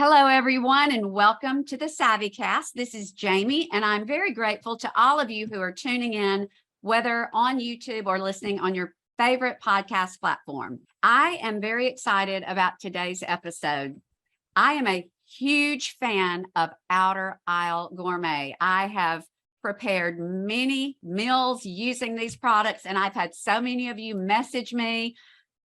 Hello, everyone, and welcome to the SavvyCast. This is Jamie, and I'm very grateful to all of you who are tuning in, whether on YouTube or listening on your favorite podcast platform. I am very excited about today's episode. I am a huge fan of Outer Aisle Gourmet. I have prepared many meals using these products, and I've had so many of you message me,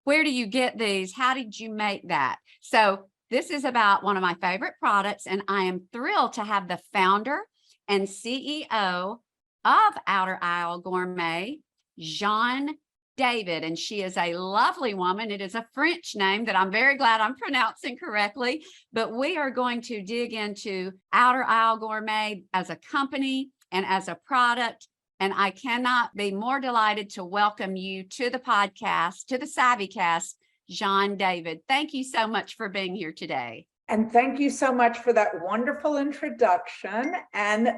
where do you get these? How did you make that? So this is about one of my favorite products, and I am thrilled to have the founder and CEO of Outer Aisle Gourmet, Jeanne David, and she is a lovely woman. It is a French name that I'm very glad I'm pronouncing correctly, but we are going to dig into Outer Aisle Gourmet as a company and as a product, and I cannot be more delighted to welcome you to the podcast, to the SavvyCast, Jeanne David. Thank you so much for being here today. And thank you so much for that wonderful introduction and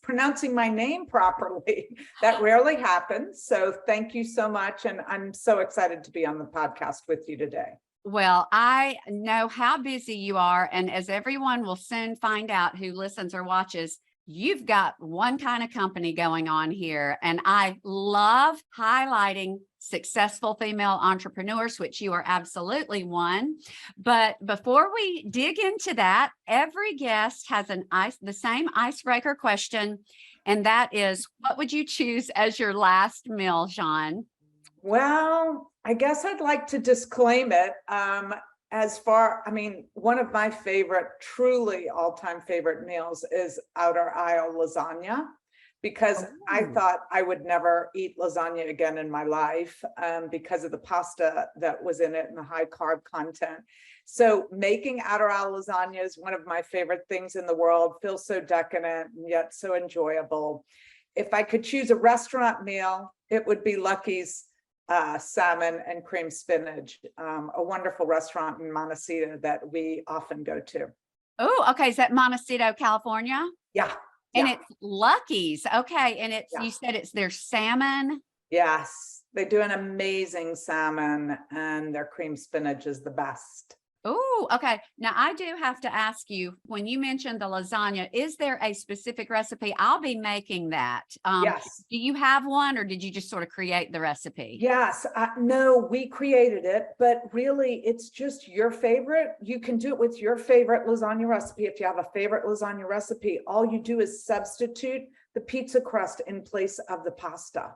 pronouncing my name properly. That rarely happens. So thank you so much. And I'm so excited to be on the podcast with you today. Well, I know how busy you are. And as everyone will soon find out who listens or watches, you've got one kind of company going on here. And I love highlighting successful female entrepreneurs, which you are absolutely one. But before we dig into that, every guest has the same icebreaker question. And that is, what would you choose as your last meal, Jeanne? Well, I guess I'd like to disclaim it. One of my favorite, truly all-time favorite meals is Outer Aisle lasagna, because I thought I would never eat lasagna again in my life because of the pasta that was in it and the high carb content. So making Outer Aisle lasagna is one of my favorite things in the world. Feels so decadent and yet so enjoyable. If I could choose a restaurant meal, it would be Lucky's salmon and cream spinach, a wonderful restaurant in Montecito that we often go to. Oh, okay. Is that Montecito, California? Yeah. And it's Lucky's. Okay. And you said it's their salmon. Yes. They do an amazing salmon and their cream spinach is the best. Oh, okay. Now I do have to ask you, when you mentioned the lasagna, is there a specific recipe? I'll be making that. Yes. Do you have one, or did you just sort of create the recipe? Yes. No, we created it, but really it's just your favorite. You can do it with your favorite lasagna recipe. If you have a favorite lasagna recipe, all you do is substitute the pizza crust in place of the pasta.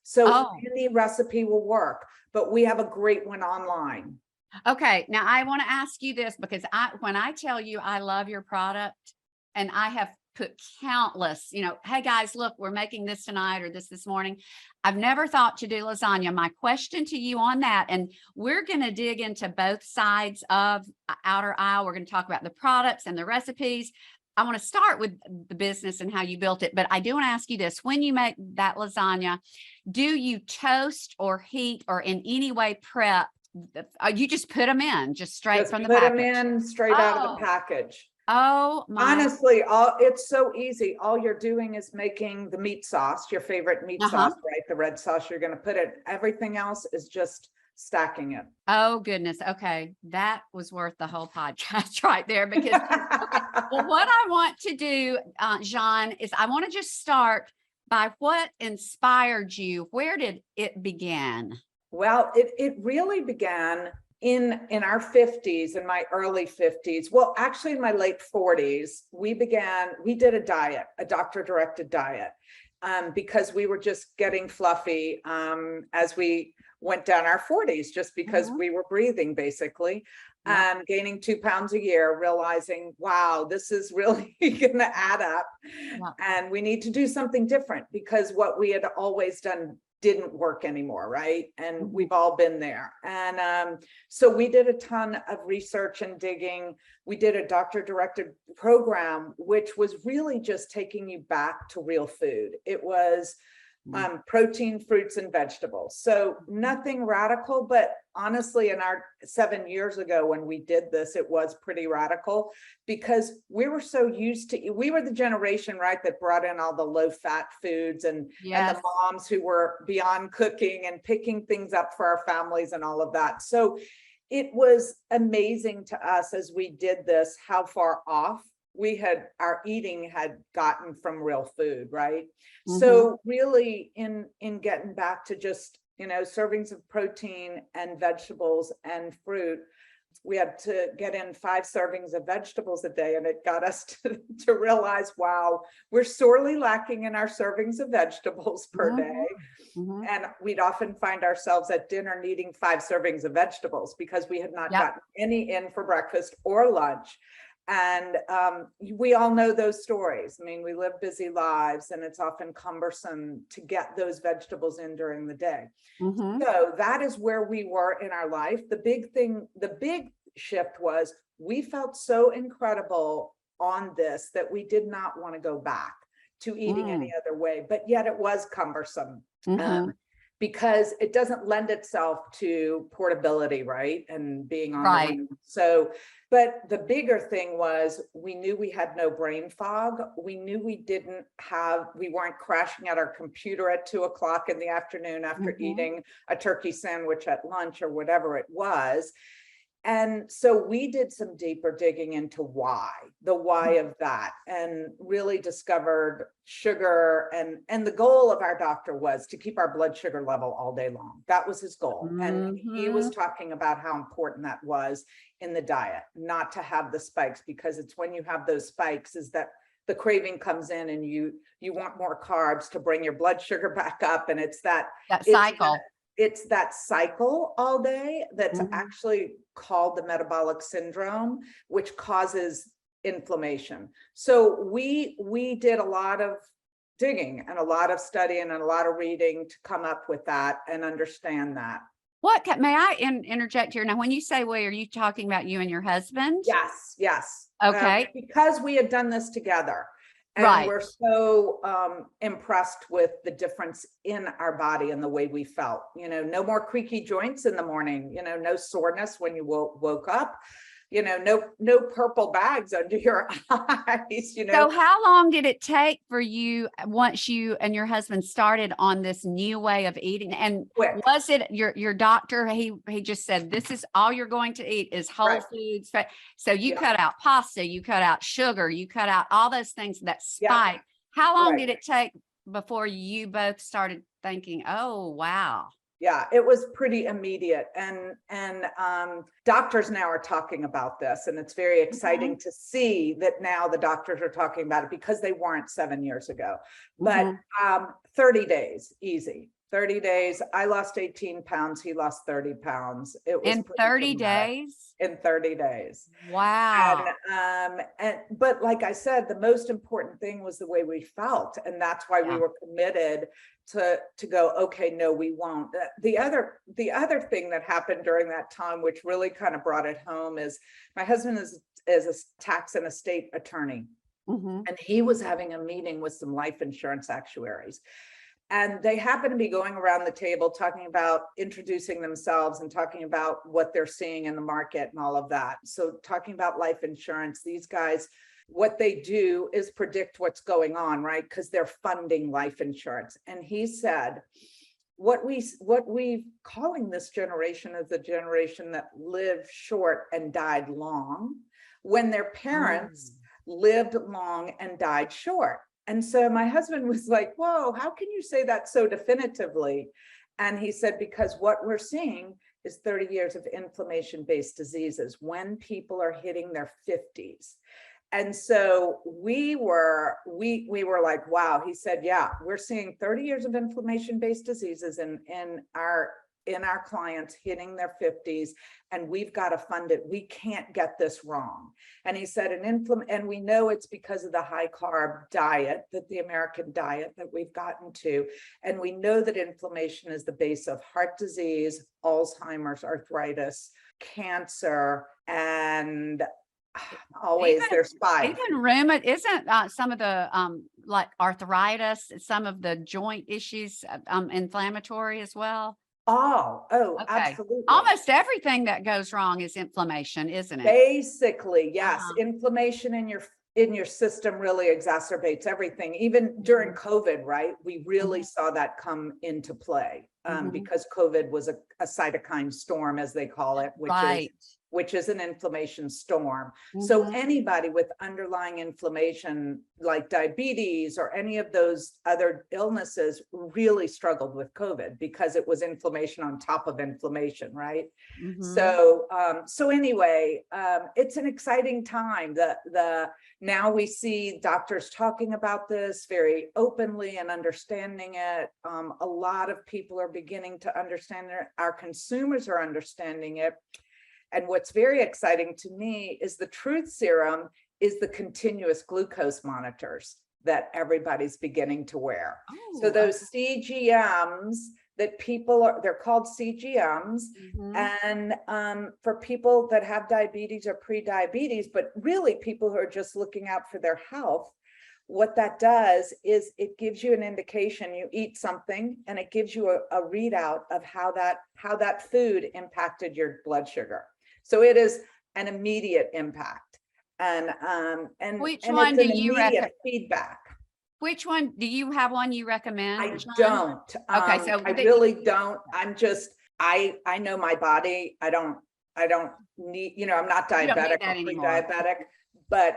So any recipe will work, but we have a great one online. Okay, now I want to ask you this, because when I tell you I love your product, and I have put countless, hey guys, look, we're making this tonight or this morning. I've never thought to do lasagna. My question to you on that, and we're going to dig into both sides of Outer Aisle. We're going to talk about the products and the recipes. I want to start with the business and how you built it, but I do want to ask you this. When you make that lasagna, do you toast or heat or in any way prep? You just put them in, just straight from the package. Put them in straight out of the package. Oh my! Honestly, it's so easy. All you're doing is making the meat sauce, your favorite meat sauce, right? The red sauce you're going to put it. Everything else is just stacking it. Oh goodness. Okay, that was worth the whole podcast right there. Because well, what I want to do, Jeanne, is I want to just start by what inspired you. Where did it begin? Well, it really began in our 50s, in my early 50s. Well, actually in my late 40s, we did a diet, a doctor-directed diet, because we were just getting fluffy as we went down our 40s, just because we were breathing basically, and gaining 2 pounds a year, realizing, wow, this is really going to add up. And we need to do something different, because what we had always done didn't work anymore, right? And we've all been there. And so we did a ton of research and digging. We did a doctor-directed program, which was really just taking you back to real food. It was protein, fruits, and vegetables. So nothing radical, but honestly, in our 7 years ago when we did this, it was pretty radical, because we were so used to, we were the generation, right, that brought in all the low-fat foods and the moms who were beyond cooking and picking things up for our families and all of that. So it was amazing to us as we did this, how far off our eating had gotten from real food, right? So really in getting back to just, servings of protein and vegetables and fruit, we had to get in 5 servings of vegetables a day. And it got us to realize, wow, we're sorely lacking in our servings of vegetables per day. And we'd often find ourselves at dinner needing 5 servings of vegetables because we had not gotten any in for breakfast or lunch. And we all know those stories. I mean, we live busy lives and it's often cumbersome to get those vegetables in during the day. So that is where we were in our life. The big shift was we felt so incredible on this that we did not want to go back to eating any other way, but yet it was cumbersome. Because it doesn't lend itself to portability, right? And being on the road. So, but the bigger thing was we knew we had no brain fog. We knew we weren't crashing at our computer at 2:00 in the afternoon after eating a turkey sandwich at lunch or whatever it was. And so we did some deeper digging into the why of that, and really discovered sugar. And the goal of our doctor was to keep our blood sugar level all day long. That was his goal. And he was talking about how important that was in the diet, not to have the spikes, because it's when you have those spikes is that the craving comes in and you want more carbs to bring your blood sugar back up. And it's that cycle. It's that cycle all day that's actually called the metabolic syndrome, which causes inflammation. So we did a lot of digging and a lot of studying and a lot of reading to come up with that and understand that. May I interject here? Now, when you say we, are you talking about you and your husband? Yes. Okay. Because we had done this together. And we're so impressed with the difference in our body and the way we felt. No more creaky joints in the morning, no soreness when you woke up, no purple bags under your eyes, So how long did it take for you once you and your husband started on this new way of eating? And was it your doctor? He just said, this is all you're going to eat is whole foods. So you cut out pasta, you cut out sugar, you cut out all those things that spike. How long did it take before you both started thinking, oh, wow? Yeah, it was pretty immediate. And doctors now are talking about this, and it's very exciting to see that now the doctors are talking about it because they weren't 7 years ago. But 30 days, easy. 30 days. I lost 18 pounds. He lost 30 pounds. It was in 30 days? In 30 days. Wow. But like I said, the most important thing was the way we felt. And that's why we were committed to go, okay, no, we won't. The other thing that happened during that time, which really kind of brought it home, is my husband is a tax and estate attorney. And he was having a meeting with some life insurance actuaries. And they happen to be going around the table talking about introducing themselves and talking about what they're seeing in the market and all of that. So talking about life insurance, these guys, what they do is predict what's going on, right? Because they're funding life insurance. And he said, what we calling this generation is the generation that lived short and died long, when their parents lived long and died short. And so my husband was like, whoa, how can you say that so definitively? And he said, because what we're seeing is 30 years of inflammation-based diseases when people are hitting their 50s. And so we were like, wow. He said, yeah, we're seeing 30 years of inflammation-based diseases in our clients hitting their 50s, and we've got to fund it. We can't get this wrong. And he said, and we know it's because of the high carb diet, that the American diet that we've gotten to. And we know that inflammation is the base of heart disease, Alzheimer's, arthritis, cancer, and always there's spikes. Even rheumatoid, isn't some of the like arthritis, some of the joint issues inflammatory as well? Okay. Absolutely. Almost everything that goes wrong is inflammation, isn't it? Basically, yes. Inflammation in your system really exacerbates everything. Even during COVID, right? We really saw that come into play. because COVID was a cytokine storm, as they call it, which is an inflammation storm. So anybody with underlying inflammation like diabetes or any of those other illnesses really struggled with COVID because it was inflammation on top of inflammation, right? So anyway, it's an exciting time. Now we see doctors talking about this very openly and understanding it. A lot of people are beginning to understand it. Our consumers are understanding it. And what's very exciting to me is the Truth Serum is the continuous glucose monitors that everybody's beginning to wear. So those CGMs that they're called CGMs. And for people that have diabetes or pre-diabetes, but really people who are just looking out for their health, what that does is it gives you an indication. You eat something and it gives you a readout of how that food impacted your blood sugar. So it is an immediate impact. And which and one it's do an you immediate feedback. Which one do you have? One you recommend? I Jeanne? don't. Okay, so I really don't. I'm just, I know my body. I don't need, I'm not diabetic or pre-diabetic,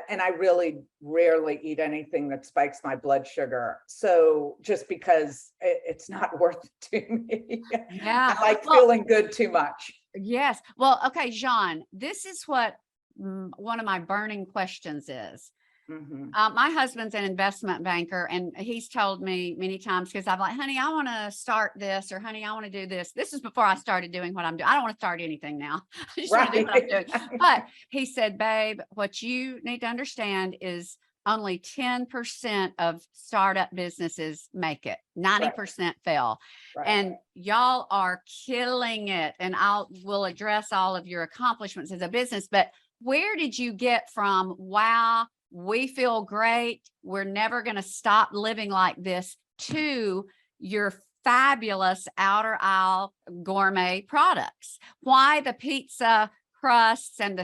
and I really rarely eat anything that spikes my blood sugar. So just because it's not worth it to me. Yeah. I like feeling good too much. Yes. Well, okay, Jeanne, this is what one of my burning questions is. My husband's an investment banker, and he's told me many times, because I'm like, honey, I want to start this, or honey, I want to do this. This is before I started doing what I'm doing. I don't want to start anything now. I just want to do what I'm doing. But he said, babe, what you need to understand is only 10% of startup businesses make it. 90% fail. And y'all are killing it. And we'll address all of your accomplishments as a business. But where did you get from, wow, we feel great, we're never going to stop living like this, to your fabulous Outer Aisle Gourmet products? Why the pizza crusts and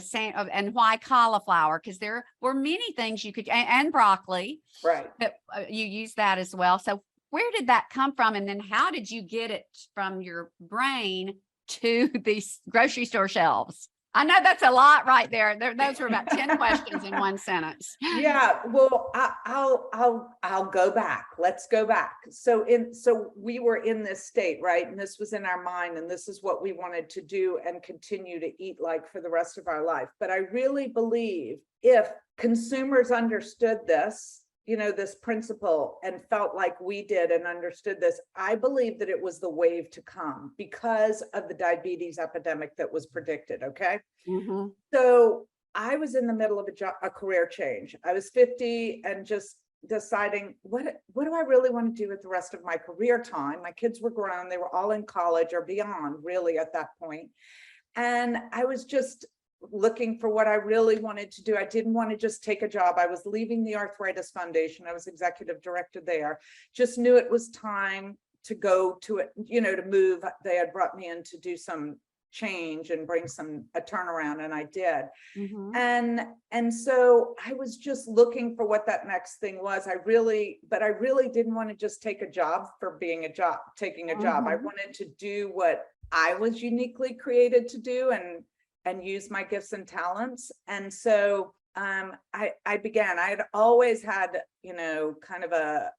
and why cauliflower? Because there were many things you could, and broccoli, that you use that as well. So where did that come from? And then how did you get it from your brain to these grocery store shelves? I know that's a lot right there. Those were about 10 questions in one sentence. Yeah, well, I'll go back. Let's go back. So we were in this state, right? And this was in our mind, and this is what we wanted to do and continue to eat like for the rest of our life. But I really believe if consumers understood this, this principle, and felt like we did and understood this, I believe that it was the wave to come because of the diabetes epidemic that was predicted. Okay. So I was in the middle of a career change. I was 50 and just deciding, what do I really want to do with the rest of my career time? My kids were grown. They were all in college or beyond, really, at that point. And I was just looking for what I really wanted to do. I didn't want to just take a job. I was leaving the Arthritis Foundation. I was executive director there. Just knew it was time to go to it, to move. They had brought me in to do some change and bring a turnaround, and I did. And so I was just looking for what that next thing was. I really didn't want to just take a job for taking a job. I wanted to do what I was uniquely created to do, and use my gifts and talents. And so I began. I had always had, kind of a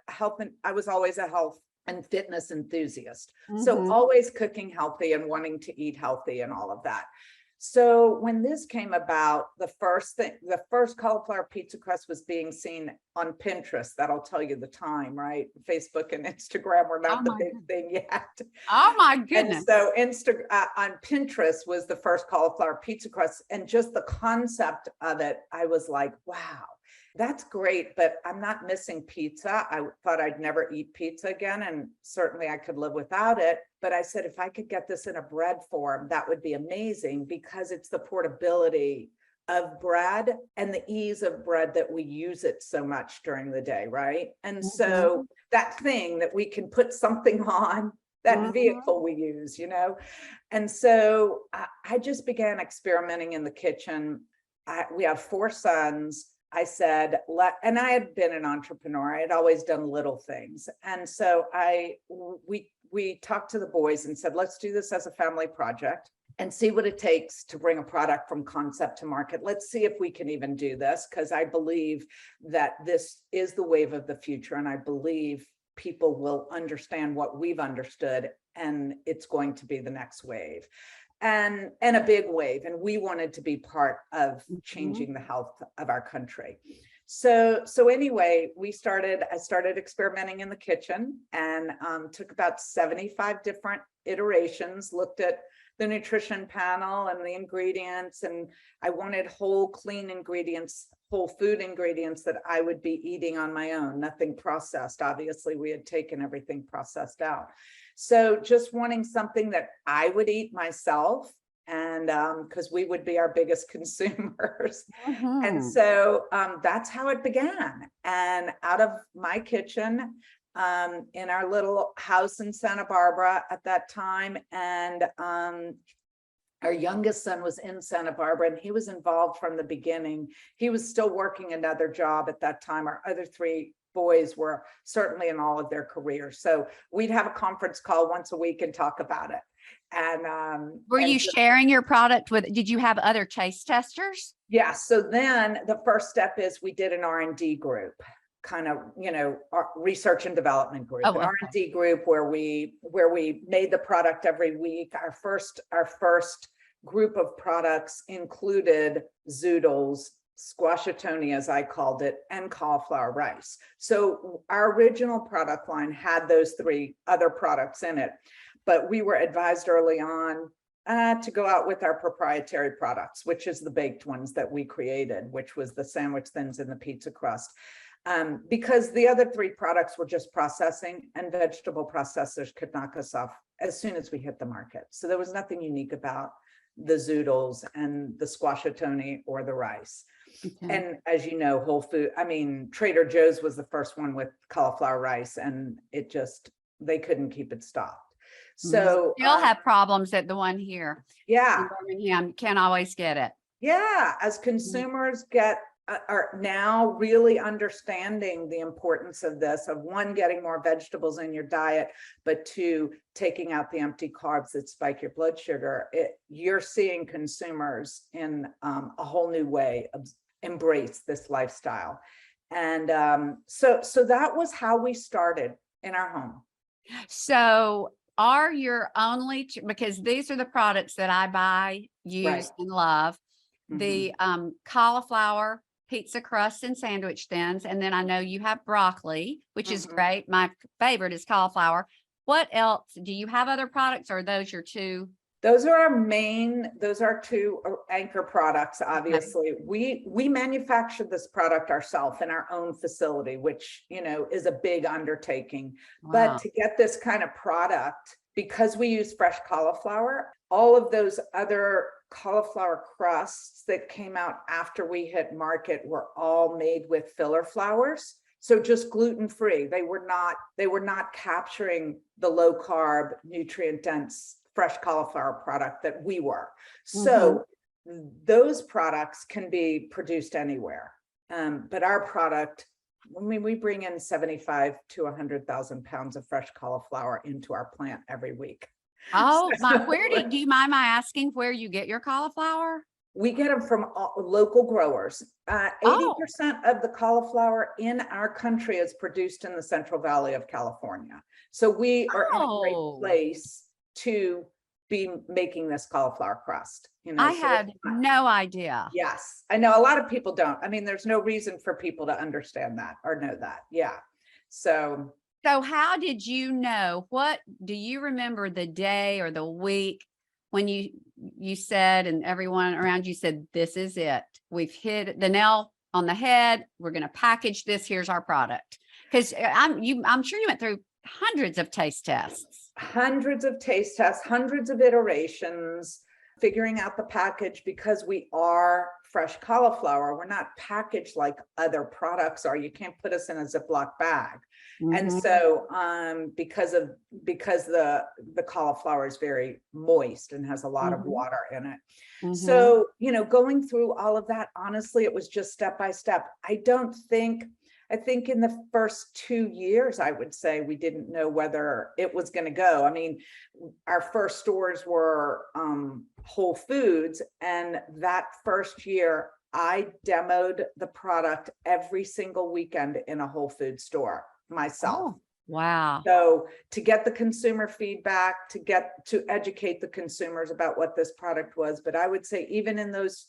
health, and I was always a health and fitness enthusiast. So always cooking healthy and wanting to eat healthy and all of that. So when this came about, the first cauliflower pizza crust was being seen on Pinterest. That'll tell you the time, right? Facebook and Instagram were not the big thing yet. Oh my goodness. And so on Pinterest was the first cauliflower pizza crust. And just the concept of it, I was like, wow, that's great, but I'm not missing pizza. I thought I'd never eat pizza again, and certainly I could live without it. But I said, if I could get this in a bread form, that would be amazing, because it's the portability of bread and the ease of bread that we use it so much during the day, right? And so that thing that we can put something on, that vehicle we use, And so I just began experimenting in the kitchen. We have 4 sons. I said, and I had been an entrepreneur. I had always done little things. And so we we talked to the boys and said, let's do this as a family project and see what it takes to bring a product from concept to market. Let's see if we can even do this, because I believe that this is the wave of the future. And I believe people will understand what we've understood, and it's going to be the next wave. And a big wave. And we wanted to be part of changing the health of our country. So anyway, I started experimenting in the kitchen, and took about 75 different iterations, looked at the nutrition panel and the ingredients, and I wanted whole, clean ingredients, whole food ingredients that I would be eating on my own, nothing processed. Obviously, we had taken everything processed out. So just wanting something that I would eat myself, and because we would be our biggest consumers. And so that's how it began. And out of my kitchen, in our little house in Santa Barbara at that time, and our youngest son was in Santa Barbara, and he was involved from the beginning. He was still working another job at that time. Our other three boys were certainly in all of their careers. So we'd have a conference call once a week and talk about it. And were you sharing your product with, did you have other taste testers? Yeah. So then the first step is we did an R&D group, kind of, our research and development group, an R&D group where we made the product every week. Our first group of products included zoodles, squashitoni, as I called it, and cauliflower rice. So our original product line had those three other products in it, but we were advised early on to go out with our proprietary products, which is the baked ones that we created, which was the sandwich thins and the pizza crust. Because the other three products were just processing, and vegetable processors could knock us off as soon as we hit the market. So there was nothing unique about the zoodles and the squashitoni or the rice. Okay. And as you know, Trader Joe's was the first one with cauliflower rice, and they couldn't keep it stocked. So you'll have problems at the one here. Yeah. In Birmingham, can't always get it. Yeah. As consumers are now really understanding the importance of this, of one, getting more vegetables in your diet, but two, taking out the empty carbs that spike your blood sugar, you're seeing consumers in a whole new way embrace this lifestyle. And so that was how we started in our home. So are your only, because these are the products that I buy, use, and love, the cauliflower, pizza crust, and sandwich thins. And then I know you have broccoli, which is great. My favorite is cauliflower. What else? Do you have other products, or are those your two? Those are two anchor products. Obviously, we manufacture this product ourselves in our own facility, which, is a big undertaking. Wow. But to get this kind of product, because we use fresh cauliflower, all of those other cauliflower crusts that came out after we hit market were all made with filler flours. So just gluten-free. They were not capturing the low carb, nutrient dense fresh cauliflower product that we were. So those products can be produced anywhere. But our product, we bring in 75 to 100,000 pounds of fresh cauliflower into our plant every week. Oh, where do you mind my asking where you get your cauliflower? We get them from local growers. 80% of the cauliflower in our country is produced in the Central Valley of California. So we are in a great place to be making this cauliflower crust. I had no idea. Yes, I know a lot of people don't. There's no reason for people to understand that or know that. Yeah. So how did you know? What do you remember the day or the week when you said, and everyone around you said, this is it, we've hit the nail on the head, we're going to package this, here's our product? Because I'm sure you went through hundreds of taste tests, hundreds of iterations, figuring out the package, because we are fresh cauliflower. We're not packaged like other products are. You can't put us in a Ziploc bag. And so because the cauliflower is very moist and has a lot of water in it. So, going through all of that, honestly, it was just step by step. I don't think I think in the first 2 years, I would say we didn't know whether it was going to go. I mean, our first stores were Whole Foods, and that first year I demoed the product every single weekend in a Whole Food store myself. Oh, wow. So to get the consumer feedback, to educate the consumers about what this product was. But I would say even in those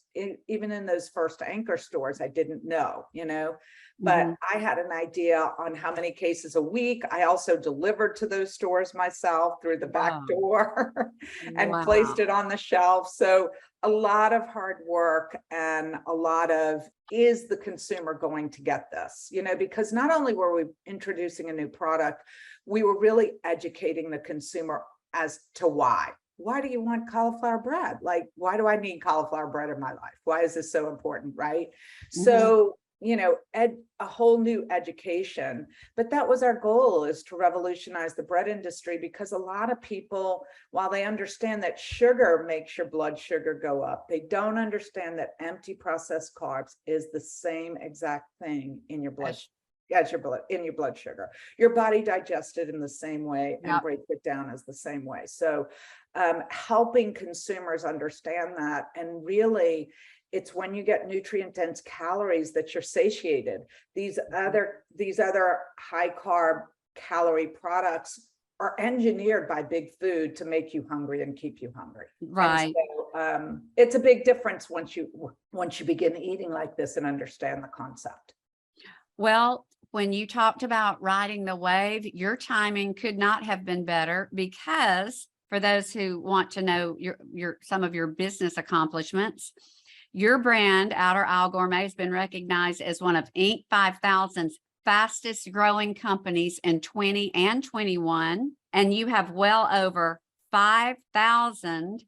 first anchor stores, I didn't know, but I had an idea on how many cases a week. I also delivered to those stores myself through the back door and placed it on the shelf. So a lot of hard work and a lot of, is the consumer going to get this? Because not only were we introducing a new product, we were really educating the consumer as to why. Why do you want cauliflower bread? Like, why do I need cauliflower bread in my life? Why is this so important, right? So, a whole new education. But that was our goal, is to revolutionize the bread industry, because a lot of people, while they understand that sugar makes your blood sugar go up, they don't understand that empty processed carbs is the same exact thing in your blood as your blood sugar. Your body digests it in the same way and breaks it down as the same way. So helping consumers understand that, and really, it's when you get nutrient dense calories that you're satiated. These other high carb calorie products are engineered by big food to make you hungry and keep you hungry. Right. So, it's a big difference once you begin eating like this and understand the concept. Well, when you talked about riding the wave, your timing could not have been better, because for those who want to know some of your business accomplishments, your brand, Outer Aisle Gourmet, has been recognized as one of Inc. 5000's fastest growing companies in 20 and 21. And you have well over 5,000%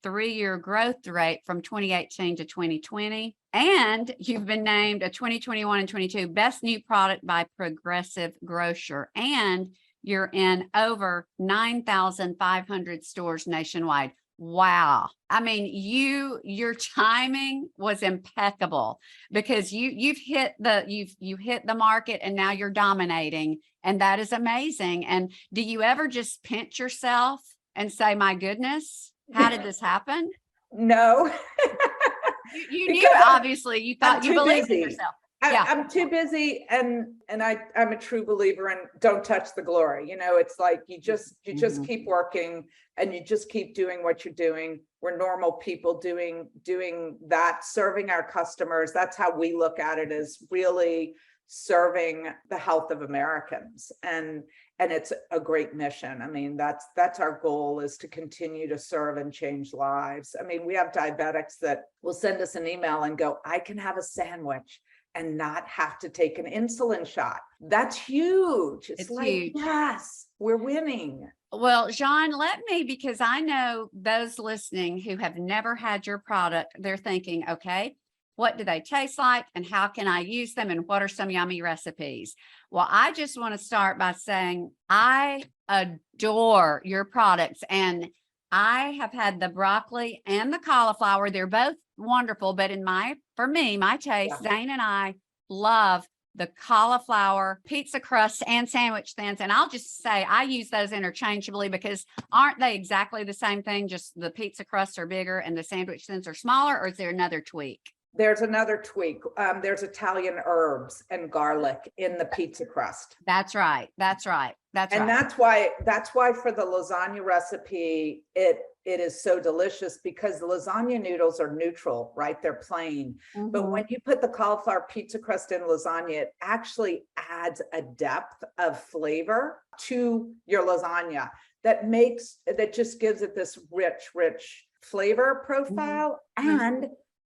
3-year growth rate from 2018 to 2020. And you've been named a 2021 and 22 Best New Product by Progressive Grocer. And you're in over 9,500 stores nationwide. Wow. I mean, your timing was impeccable, because you've hit the market, and now you're dominating, and that is amazing. And do you ever just pinch yourself and say, my goodness, how did this happen? No. You knew, obviously, you thought, you believed in yourself. I'm too busy, and I'm a true believer in don't touch the glory. It's like you just keep working, and you just keep doing what you're doing. We're normal people doing that, serving our customers. That's how we look at it, as really serving the health of Americans. And it's a great mission. I mean, that's our goal, is to continue to serve and change lives. I mean, we have diabetics that will send us an email and go, I can have a sandwich and not have to take an insulin shot. That's huge. It's like, huge. Yes, we're winning. Well, Jeanne, because I know those listening who have never had your product, they're thinking, okay, what do they taste like, and how can I use them, and what are some yummy recipes? Well, I just want to start by saying I adore your products, and I have had the broccoli and the cauliflower. They're both wonderful, but for me, my taste, Zane and I love the cauliflower pizza crust and sandwich thins. And I'll just say I use those interchangeably, because aren't they exactly the same thing? Just the pizza crusts are bigger and the sandwich thins are smaller, or is there another tweak? There's another tweak. There's Italian herbs and garlic in the pizza crust. That's right. That's why for the lasagna recipe, it is so delicious, because the lasagna noodles are neutral, right? They're plain. But when you put the cauliflower pizza crust in lasagna, it actually adds a depth of flavor to your lasagna that just gives it this rich flavor profile, and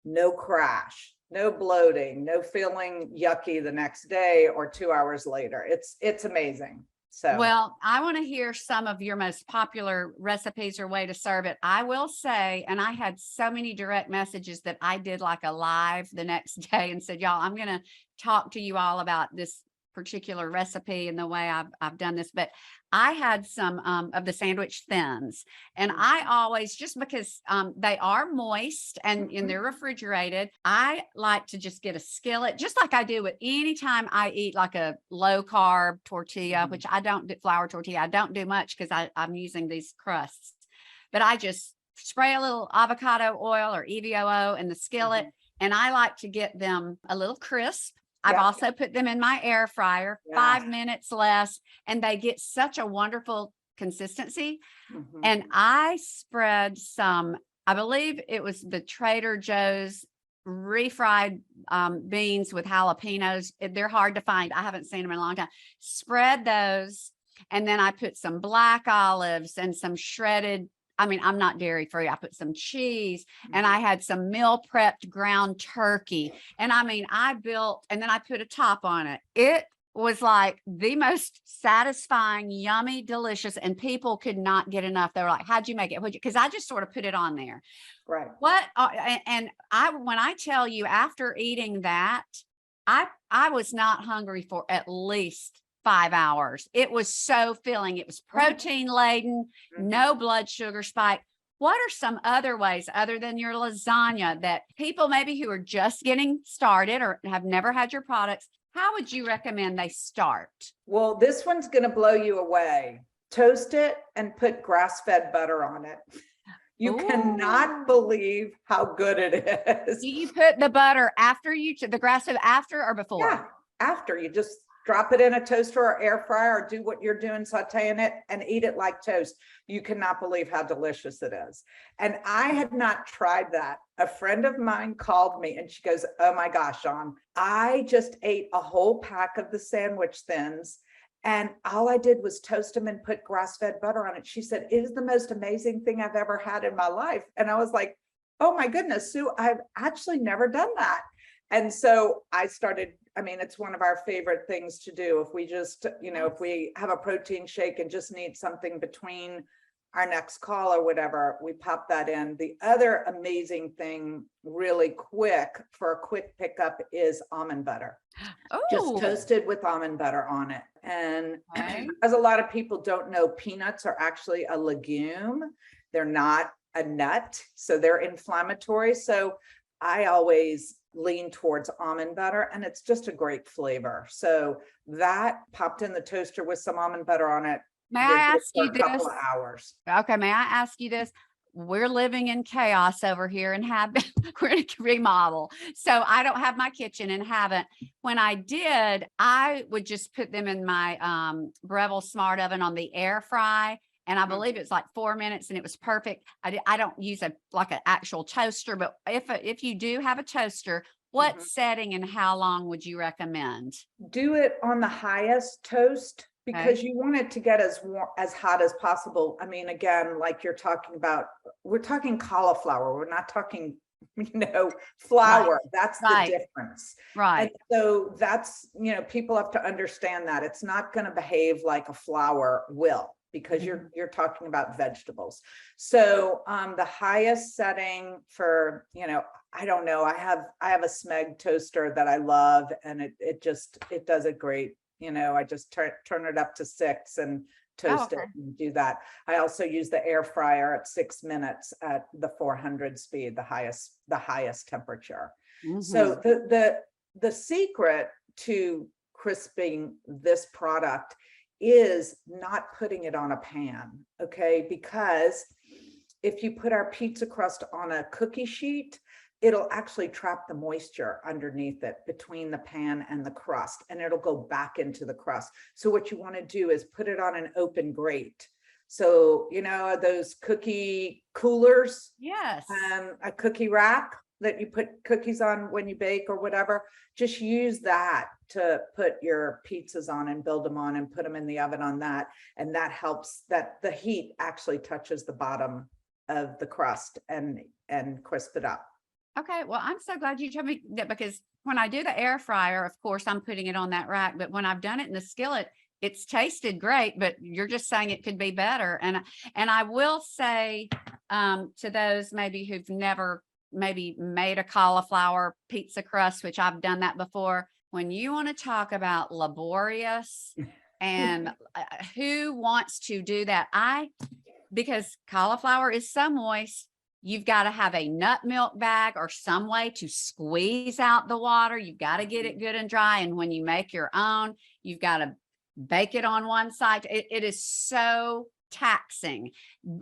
no crash, no bloating, no feeling yucky the next day or 2 hours later. It's amazing. So, well, I want to hear some of your most popular recipes or way to serve it. I will say, and I had so many direct messages that I did like a live the next day and said, y'all, I'm going to talk to you all about this particular recipe and the way I've done this, but I had some of the sandwich thins, and I always, just because they are moist and they're refrigerated, I like to just get a skillet, just like I do with any time I eat like a low carb tortilla, which I don't do, flour tortilla. I don't do much because I'm using these crusts, but I just spray a little avocado oil or EVOO in the skillet, and I like to get them a little crisp. I've also put them in my air fryer, 5 minutes less, and they get such a wonderful consistency. And I spread some, I believe it was the Trader Joe's refried beans with jalapenos. They're hard to find. I haven't seen them in a long time. Spread those. And then I put some black olives and some shredded, I mean, I'm not dairy free. I put some cheese, and I had some meal prepped ground turkey. And I mean, I built, and then I put a top on it. It was like the most satisfying, yummy, delicious, and people could not get enough. They were like, how'd you make it? Because I just sort of put it on there. Right. And when I tell you, after eating that, I was not hungry for at least 5 hours. It was so filling. It was protein laden, no blood sugar spike. What are some other ways other than your lasagna that people maybe who are just getting started or have never had your products, how would you recommend they start? Well, this one's going to blow you away. Toast it and put grass-fed butter on it. You cannot believe how good it is. Do you put the butter after the grass-fed after or before? Yeah, after. You just drop it in a toaster or air fryer, or do what you're doing, sauteing it, and eat it like toast. You cannot believe how delicious it is. And I had not tried that. A friend of mine called me and she goes, oh my gosh, Jeanne, I just ate a whole pack of the sandwich thins, and all I did was toast them and put grass-fed butter on it. She said, it is the most amazing thing I've ever had in my life. And I was like, oh my goodness, Sue, I've actually never done that. And so I started, I mean, it's one of our favorite things to do. If we just, if we have a protein shake and just need something between our next call or whatever, we pop that in. The other amazing thing, really quick, for a quick pickup, is almond butter. Just toasted with almond butter on it. And as a lot of people don't know, peanuts are actually a legume. They're not a nut, so they're inflammatory. So I always lean towards almond butter, and it's just a great flavor. So that popped in the toaster with some almond butter on it. May I ask you this? A couple of hours. Okay, may I ask you this? We're living in chaos over here and we're in a remodel. So I don't have my kitchen and haven't. When I did, I would just put them in my Breville Smart Oven on the air fry. And I believe it's like 4 minutes, and it was perfect. I don't use an actual toaster, but if you do have a toaster, what setting and how long would you recommend? Do it on the highest toast, because you want it to get as hot as possible. I mean, again, like you're talking about, we're talking cauliflower. We're not talking, flour. That's the difference. Right. And so that's, people have to understand that it's not going to behave like a flour will, because you're talking about vegetables. So the highest setting for, I don't know, I have a Smeg toaster that I love, and it does it great. I just turn it up to 6 and toast it and do that. I also use the air fryer at 6 minutes at the 400 speed, the highest temperature. So the secret to crisping this product is not putting it on a pan, okay? Because if you put our pizza crust on a cookie sheet, it'll actually trap the moisture underneath it between the pan and the crust, and it'll go back into the crust. So what you want to do is put it on an open grate. So, those cookie coolers, yes, a cookie rack that you put cookies on when you bake or whatever, just use that to put your pizzas on and build them on and put them in the oven on that. And that helps, that the heat actually touches the bottom of the crust and crisp it up. Okay, well, I'm so glad you told me that, because when I do the air fryer, of course, I'm putting it on that rack. But when I've done it in the skillet, it's tasted great. But you're just saying it could be better. And I will say to those maybe who've never maybe made a cauliflower pizza crust, which I've done that before, when you want to talk about laborious and who wants to do that? Because cauliflower is so moist, you've got to have a nut milk bag or some way to squeeze out the water. You've got to get it good and dry. And when you make your own, you've got to bake it on one side. It is so taxing.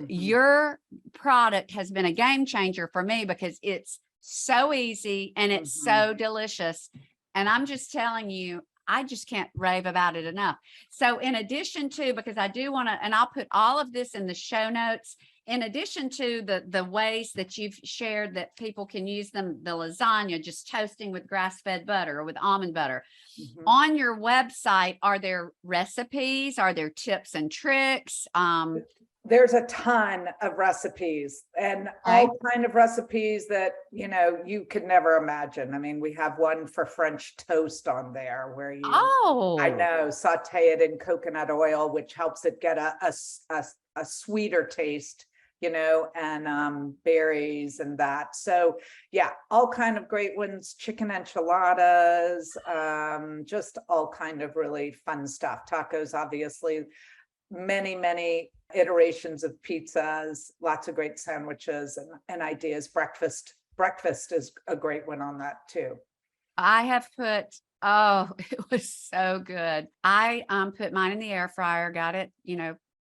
Your product has been a game changer for me because it's so easy and it's so delicious. And I'm just telling you, I just can't rave about it enough. So in addition to, because I do want to, and I'll put all of this in the show notes, in addition to the ways that you've shared that people can use them, the lasagna, just toasting with grass-fed butter or with almond butter. On your website, are there recipes? Are there tips and tricks? There's a ton of recipes and all kind of recipes that, you could never imagine. I mean, we have one for French toast on there where you, I know, saute it in coconut oil, which helps it get a sweeter taste, and berries and that. So yeah, all kind of great ones, chicken enchiladas, just all kind of really fun stuff. Tacos, obviously, many iterations of pizzas, lots of great sandwiches and ideas. Breakfast is a great one on that too. I have put, it was so good. I put mine in the air fryer, got it,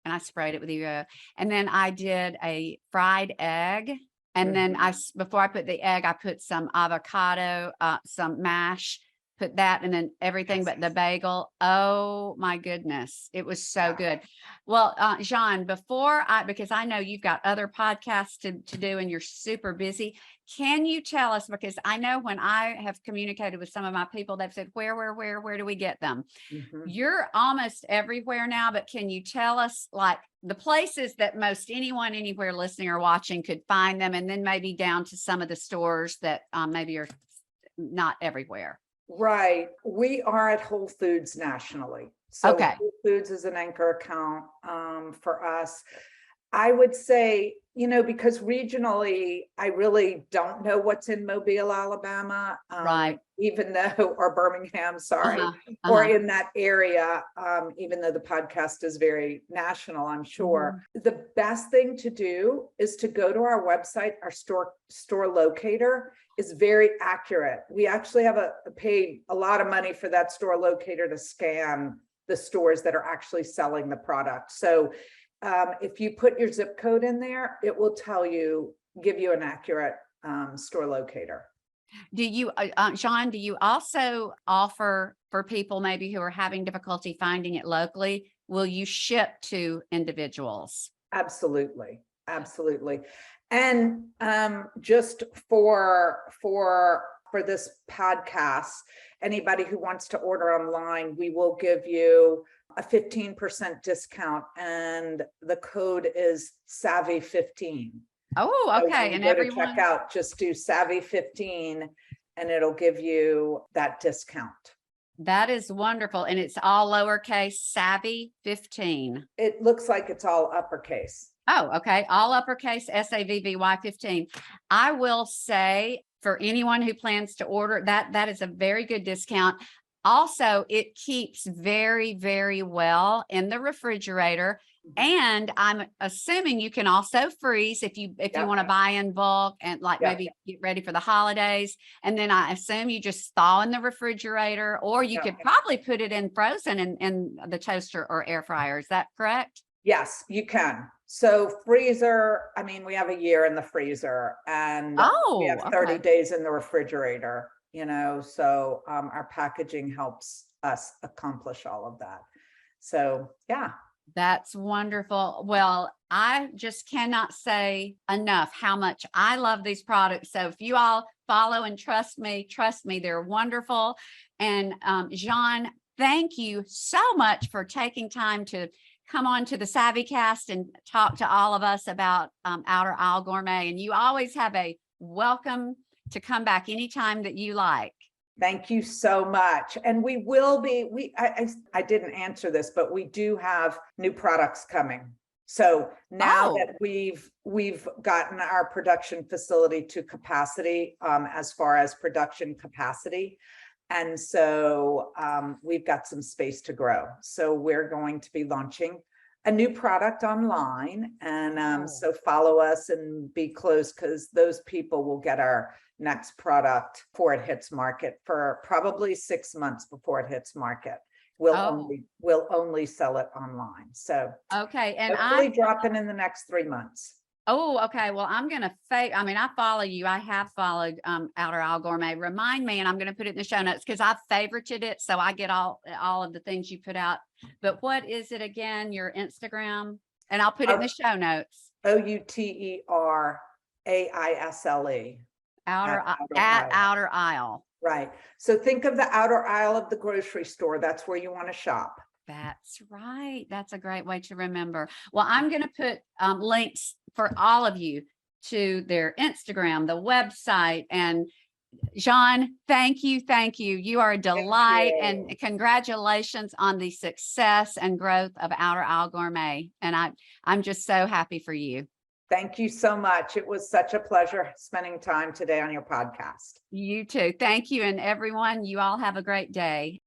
and I sprayed it with the, and then I did a fried egg. And then before I put the egg, I put some avocado, some mash, put that, and then everything but the bagel. Oh my goodness. It was so good. Well, Jeanne, because I know you've got other podcasts to do and you're super busy. Can you tell us, because I know when I have communicated with some of my people, they've said, where do we get them? You're almost everywhere now, but can you tell us like the places that most anyone anywhere listening or watching could find them, and then maybe down to some of the stores that maybe are not everywhere? Right. We are at Whole Foods nationally. So Whole Foods is an anchor account for us. I would say, because regionally, I really don't know what's in Mobile, Alabama, even though, or Birmingham, sorry, or in that area, even though the podcast is very national, I'm sure. The best thing to do is to go to our website. Our store locator is very accurate. We actually have paid a lot of money for that store locator to scan the stores that are actually selling the product. So if you put your zip code in there, it will give you an accurate store locator. Do you, Jeanne, do you also offer for people maybe who are having difficulty finding it locally? Will you ship to individuals? Absolutely. And just for this podcast, anybody who wants to order online, we will give you a 15% discount, and the code is SavvyCast. Oh, okay. So and everyone check out, just do SavvyCast and it'll give you that discount. That is wonderful. And it's all lowercase, SavvyCast. It looks like it's all uppercase. Oh, okay. All uppercase, SavvyCast. I will say for anyone who plans to order that is a very good discount. Also, it keeps very, very well in the refrigerator. And I'm assuming you can also freeze if you want to buy in bulk and maybe get ready for the holidays. And then I assume you just thaw in the refrigerator, or you could probably put it in frozen in the toaster or air fryer. Is that correct? Yes, you can. So freezer, I mean, we have a year in the freezer and we have 30 days in the refrigerator, so our packaging helps us accomplish all of that. So, yeah. That's wonderful. Well, I just cannot say enough how much I love these products. So if you all follow and trust me, they're wonderful. And Jeanne, thank you so much for taking time to come on to the SavvyCast and talk to all of us about Outer Aisle Gourmet. And you always have a welcome to come back anytime that you like. Thank you so much. And we will be, I didn't answer this, but we do have new products coming. So now that we've gotten our production facility to capacity, as far as production capacity, And so we've got some space to grow. So we're going to be launching a new product online. And so follow us and be close, because those people will get our next product before it hits market, for probably 6 months before it hits market. We'll only sell it online. So okay. And hopefully dropping in the next 3 months. Oh, okay. Well, I'm going to I follow you. I have followed Outer Aisle Gourmet. Remind me, and I'm going to put it in the show notes because I've favorited it. So I get all of the things you put out. But what is it again? Your Instagram? And I'll put it in the show notes. OuterAisle. Outer Aisle. Right. So think of the outer aisle of the grocery store. That's where you want to shop. That's right. That's a great way to remember. Well, I'm going to put links for all of you to their Instagram, the website. And Jeanne, thank you. Thank you. You are a delight, and congratulations on the success and growth of Outer Aisle Gourmet. And I'm just so happy for you. Thank you so much. It was such a pleasure spending time today on your podcast. You too. Thank you. And everyone, you all have a great day.